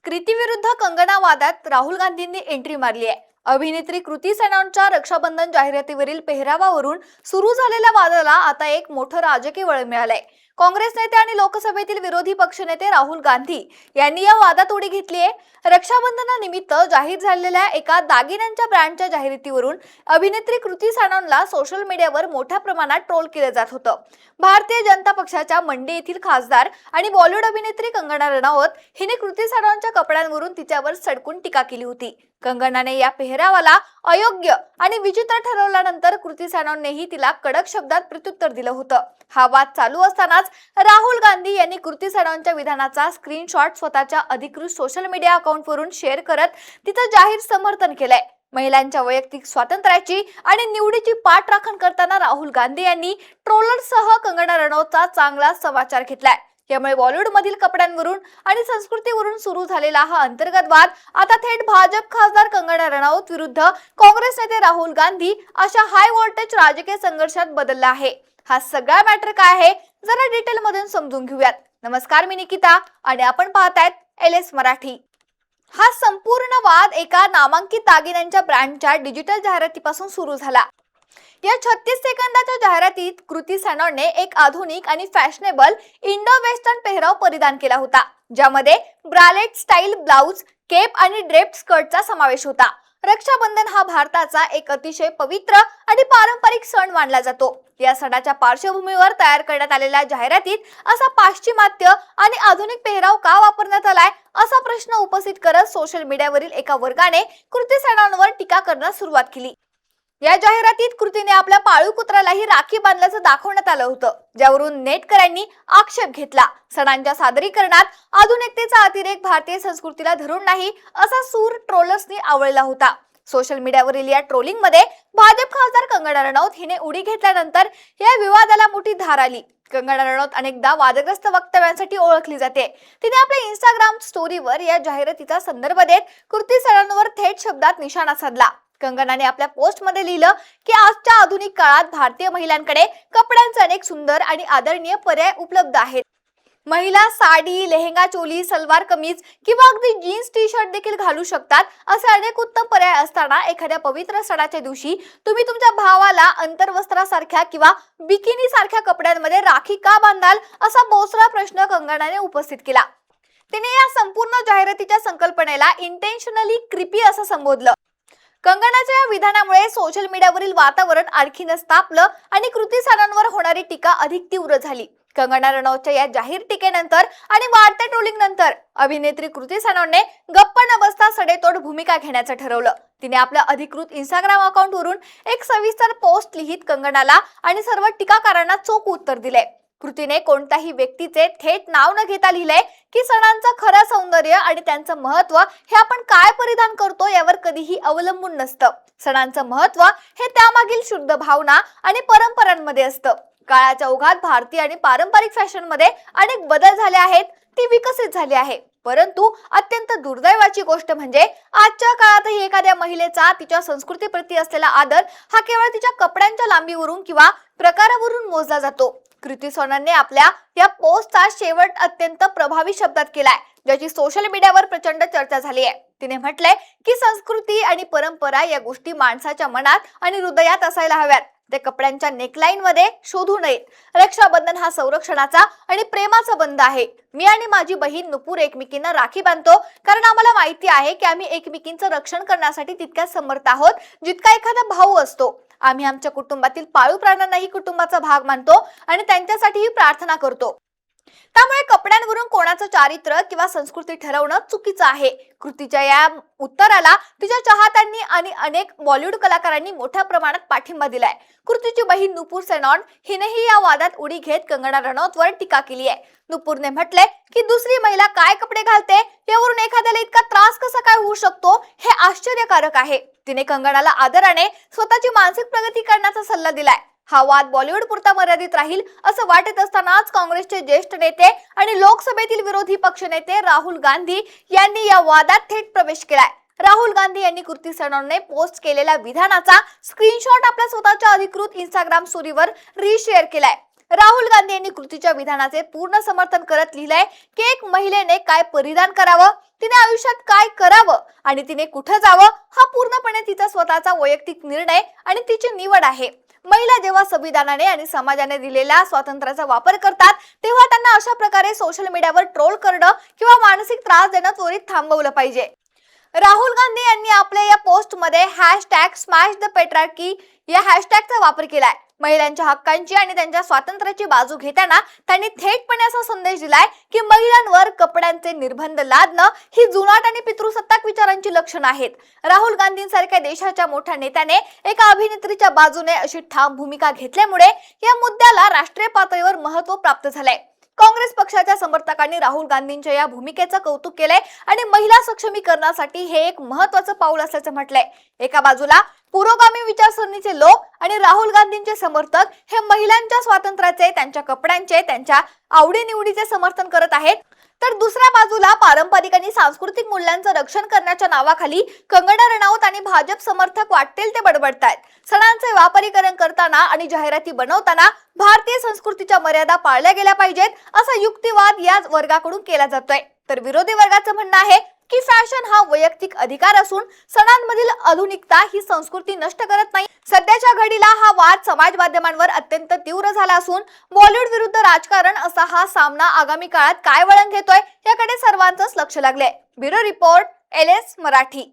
कृती विरुद्ध कंगना वादात राहुल गांधींनी एंट्री मारली आहे। अभिनेत्री कृती सनॉनच्या रक्षाबंधन जाहिरातीवरील पेहरावावरून सुरू झालेल्या वादाला आता एक मोठं राजकीय वळण मिळालंय। काँग्रेस नेते आणि लोकसभेतील विरोधी पक्षनेते राहुल गांधी यांनी या वादात उडी घेतली आहे। रक्षाबंधनानिमित्त जाहीर झालेल्या एका दागिन्यांच्या ब्रँडच्या जाहिरातीवरून अभिनेत्री कृती सनॉनला सोशल मीडियावर मोठ्या प्रमाणात ट्रोल केलं जात होतं। भारतीय जनता पक्षाच्या मंडी येथील खासदार आणि बॉलिवूड अभिनेत्री कंगना रनौत हिने कृती सनॉनच्या कपड्यांवरून तिच्यावर सडकून टीका केली होती। कंगनाने या पेहरावाला अयोग्य आणि विचित्र ठरवल्यानंतर कृती सनॉननेही तिला कडक शब्दात प्रत्युत्तर दिलं होतं। हा वाद चालू असतानाच राहुल गांधी यांनी कृती सनॉनच्या विधानाचा स्क्रीनशॉट स्वतःच्या अधिकृत सोशल मीडिया अकाउंटवरून शेअर करत तिचं जाहीर समर्थन केलंय। महिलांच्या वैयक्तिक स्वातंत्र्याची आणि निवडीची पाठराखण करताना राहुल गांधी यांनी ट्रोलरसह कंगना रनौतचा चांगला समाचार घेतलाय। यामुळे बॉलिवूडमधील कपड्यांवरून आणि संस्कृतीवरून सुरू झालेला हा अंतर्गत वाद आता थेट भाजप खासदार कंगना रनौत विरुद्ध काँग्रेस नेते राहुल गांधी अशा हाय व्होल्टेज राजकीय संघर्षात बदलला आहे। हा सगळा मॅटर काय आहे जरा डिटेल मध्ये समजून घेऊयात। नमस्कार, मी निकिता आणि आपण पाहतायत LS मराठी। हा संपूर्ण वाद एका नामांकित दागिन्यांच्या ब्रँडच्या डिजिटल जाहिरातीपासून सुरू झाला। या 36 सेकंदाच्या जाहिरातीत कृती सनॉनने एक आधुनिक आणि फॅशनेबल इंडो वेस्टर्न पेहराव परिधान केला होता, ज्यामध्ये ब्रालेट स्टाईल ब्लाउज, केप आणि ड्रेप्ड स्कर्टचा समावेश होता। रक्षाबंधन हा भारताचा एक अतिशय पवित्र आणि पारंपरिक सण मानला जातो। या सणाच्या पार्श्वभूमीवर तयार करण्यात आलेल्या जाहिरातीत असा पाश्चिमात्य आणि आधुनिक पेहराव का वापरण्यात आलाय असा प्रश्न उपस्थित करत सोशल मीडियावरील एका वर्गाने कृती सनॉनवर टीका करण्यास सुरुवात केली। या जाहिरातीत कृतीने आपल्या पाळीव कुत्र्यालाही राखी बांधल्याचं दाखवण्यात आलं होतं, ज्यावरून नेटकऱ्यांनी आक्षेप घेतला। सणांच्या सादरीकरणात आधुनिकतेचा अतिरेक भारतीय संस्कृतीला धरून नाही असा सूर ट्रोलर्सनी आवळला होता। सोशल मीडियावरील या ट्रोलिंगमध्ये भाजप खासदार कंगना रनौत हिने उडी घेतल्यानंतर या विवादाला मोठी धार आली। कंगना रनौत अनेकदा वादग्रस्त वक्तव्यांसाठी ओळखली जाते। तिने आपल्या इंस्टाग्राम स्टोरीवर या जाहिरातीचा संदर्भ देत कृती सनॉनवर थेट शब्दात निशाणा साधला। कंगनाने आपल्या पोस्टमध्ये लिहिलं की आजच्या आधुनिक काळात भारतीय महिलांकडे कपड्यांचे अनेक सुंदर आणि आदरणीय पर्याय उपलब्ध आहेत। महिला साडी, लेहंगा चोली, सलवार कमीज किंवा अगदी जीन्स टी-शर्ट देखील घालू शकतात। असे अनेक उत्तम पर्याय असताना एखाद्या पवित्र सणाच्या दिवशी तुम्ही तुमच्या भावाला अंतर्वस्त्रासारख्या किंवा बिकिनी सारख्या कपड्यांमध्ये राखी का बांधाल असा बोचरा प्रश्न कंगनाने उपस्थित केला। तिने या संपूर्ण जाहिरातीच्या संकल्पनेला इंटेन्शनली क्रिपी असं संबोधलं। कंगनाच्या या विधानामुळे सोशल मीडियावरील वातावरण आणखीनच तापलं आणि कृती सनॉनवर होणारी टीका अधिक तीव्र झाली। कंगना रनौतच्या या जाहीर टीकेनंतर आणि वाढत्या ट्रोलिंग नंतर अभिनेत्री कृती सनॉनने गप्प न बसता सडेतोड भूमिका घेण्याचं ठरवलं। तिने आपल्या अधिकृत इंस्टाग्राम अकाउंटवरून एक सविस्तर पोस्ट लिहित कंगनाला आणि सर्व टीकाकारांना चोख उत्तर दिले। कृतीने कोणत्याही व्यक्तीचे थेट नाव न घेता लिहिलंय की सणांचं खरं सौंदर्य आणि त्यांचं महत्त्व हे आपण काय परिधान करतो यावर कधीही अवलंबून नसतं। सणांचं महत्त्व हे त्यामागील शुद्ध भावना आणि परंपरांमध्ये असतं। काळाच्या ओघात भारतीय आणि पारंपरिक फॅशनमध्ये अनेक बदल झाले आहेत, ती विकसित झाली आहे। परंतु अत्यंत दुर्दैवाची गोष्ट म्हणजे आजच्या काळातही एखाद्या महिलेचा तिच्या संस्कृतीप्रती असलेला आदर हा केवळ तिच्या कपड्यांच्या लांबीवरून किंवा प्रकारावरून मोजला जातो। कृती सनॉनने आपल्या या पोस्टचा शेवट अत्यंत प्रभावी शब्दात केलाय, ज्याची सोशल मीडियावर प्रचंड चर्चा झाली आहे। तिने म्हटलंय की संस्कृती आणि परंपरा या गोष्टी माणसाच्या मनात आणि हृदयात असायला हव्यात, ते कपड्यांच्या नेकलाईन मध्ये शोधू नयेत। रक्षाबंधन हा संरक्षणाचा आणि प्रेमाचा बंध आहे। मी आणि माझी बहीण नुपूर एकमेकींना राखी बांधतो कारण आम्हाला माहिती आहे की आम्ही एकमेकींचं रक्षण करण्यासाठी तितक्याच समर्थ आहोत जितका एखादा भाऊ असतो। आम्ही आमच्या कुटुंबातील पाळीव प्राण्यांनाही कुटुंबाचा भाग मानतो आणि त्यांच्यासाठीही प्रार्थना करतो। त्यामुळे कपड्यांवरून कोणाचं चारित्र्य किंवा संस्कृती ठरवणं चुकीचं आहे। कृतीच्या या उत्तराला तिच्या चाहत्यांनी आणि अनेक बॉलिवूड कलाकारांनी मोठ्या प्रमाणात पाठिंबा दिलाय। कृतीची बहीण नुपूर सनॉन हिनेही या वादात उडी घेत कंगना रनौतवर टीका केली आहे। नुपूरने म्हटले की दुसरी महिला काय कपडे घालते यावरून एखाद्याला इतका त्रास कसा काय होऊ शकतो हे आश्चर्यकारक आहे। तिने कंगनाला आदराने स्वतःची मानसिक प्रगती करण्याचा सल्ला दिलाय। हा वाद बॉलिवूड पुरता मर्यादित राहील असं वाटत असतानाच काँग्रेसचे ज्येष्ठ नेते आणि लोकसभेतील विरोधी पक्षनेते राहुल गांधी यांनी या वादात थेट प्रवेश केलाय। राहुल गांधी यांनी कृती सनॉनने पोस्ट केलेल्या विधानाचा स्क्रीनशॉट आपल्या स्वतःच्या अधिकृत इंस्टाग्राम स्टोरीवर रीशेअर केलाय। राहुल गांधी यांनी कृतीच्या विधानाचे पूर्ण समर्थन करत लिहिलंय की एक महिलेने काय परिधान करावं, तिने आयुष्यात काय करावं आणि तिने कुठं जावं हा पूर्णपणे तिचा स्वतःचा वैयक्तिक निर्णय आणि तिची निवड आहे. महिला जेव्हा संविधानाने आणि समाजाने दिलेल्या स्वातंत्र्याचा वापर करतात तेव्हा त्यांना अशा प्रकारे सोशल मीडियावर ट्रोल करणं किंवा मानसिक त्रास देणं त्वरित थांबवलं पाहिजे. राहुल गांधी यांनी आपल्या या पोस्टमध्ये #SmashThePatriarchy या हॅशटॅगचा वापर केलाय. महिलांच्या हक्कांची आणि त्यांच्या स्वातंत्र्याची बाजू घेताना त्यांनी थेटपणे असा संदेश दिलाय की महिलांवर कपड्यांचे निर्बंध लादणं ही जुनाट आणि पितृसत्ताक विचारांची लक्षणं आहेत. राहुल गांधींसारख्या देशाच्या मोठ्या नेत्याने एका अभिनेत्रीच्या बाजूने अशी ठाम भूमिका घेतल्यामुळे या मुद्द्याला राष्ट्रीय पातळीवर महत्त्व प्राप्त झालंय. काँग्रेस पक्षाच्या समर्थकांनी राहुल गांधींच्या या भूमिकेचं कौतुक केलंय आणि महिला सक्षमीकरणासाठी हे एक महत्त्वाचं पाऊल असल्याचं म्हटलंय. एका बाजूला पुरोगामी विचारसरणीचे लोक आणि राहुल गांधींचे समर्थक हे महिलांच्या स्वातंत्र्याचे, त्यांच्या कपड्यांचे, त्यांच्या आवडीनिवडीचे समर्थन करत आहेत, तर दुसऱ्या बाजूला पारंपरिक आणि सांस्कृतिक मूल्यांचं रक्षण करण्याच्या नावाखाली कंगना रनौत आणि भाजप समर्थक वाटेल ते बडबडतायत. सणांचे व्यापारीकरण करताना आणि जाहिराती बनवताना भारतीय संस्कृतीच्या मर्यादा पाळल्या गेल्या पाहिजेत असा युक्तिवाद या वर्गाकडून केला जातोय. तर विरोधी वर्गाचं म्हणणं आहे की फॅशन हा वैयक्तिक अधिकार असून सणांमधील आधुनिकता ही संस्कृती नष्ट करत नाही. सध्याच्या घडीला हा वाद समाज माध्यमांवर अत्यंत तीव्र झाला असून बॉलिवूड विरुद्ध राजकारण असा हा सामना आगामी काळात काय वळण घेतोय याकडे सर्वांचंच लक्ष लागलंय. Bureau report, LS Marathi.